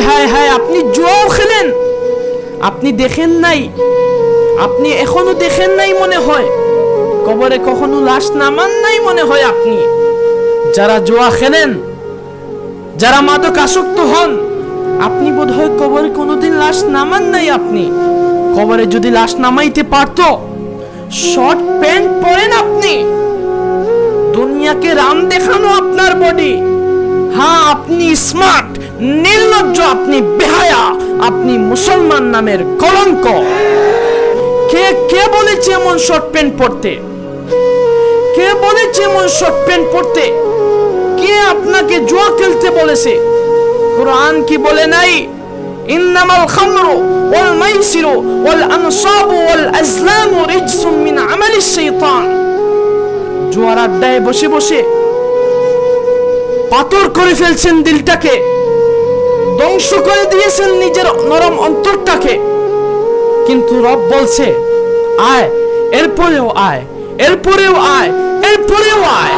হায় হায়, আপনি জুয়াও খেলেন, আপনি দেখেন নাই, আপনি এখনো দেখেন নাই মনে হয়, কবরে কখনো লাশ নামান নাই মনে হয় আপনি। যারা জুয়া খেলেন, যারা মাদকাসক্ত হন, আপনি বোধহয় কবরে কোনোদিন লাশ নামান নাই। আপনি কবরে যদি লাশ নামাইতে পারতো, শর্ট প্যান্ট পরেন আপনি, দুনিয়াকে রাম দেখানো আপনার বডি। হ্যাঁ, আপনি স্মার্ট, নির্লজ্জ, আপনি বেহায়া, আপনি মুসলমান নামের কলঙ্ক। কে কে বলেছে এমন শর্ট প্যান্ট পরতে? কে বলেছে এমন শর্ট প্যান্ট পরতে? কে আপনাকে জুয়া খেলতে বলেছে? কুরআন কি বলে নাই? ইন্নামাল খামরু ওয়াল মাইসিরু ওয়াল আনসাবু ওয়াল আজলামু রিজসুম মিন আমালিশ শাইতান। জুয়ার আড্ডায় বসে বসে পাথর করে ফেলছেন দিলটাকে, ধ্বংস করে দিয়েছেন নিজের নরম অন্তরটাকে। কিন্তু রব বলছে আয়, এরপরেও আয়, এরপরেও আয়, এরপরেও আয়।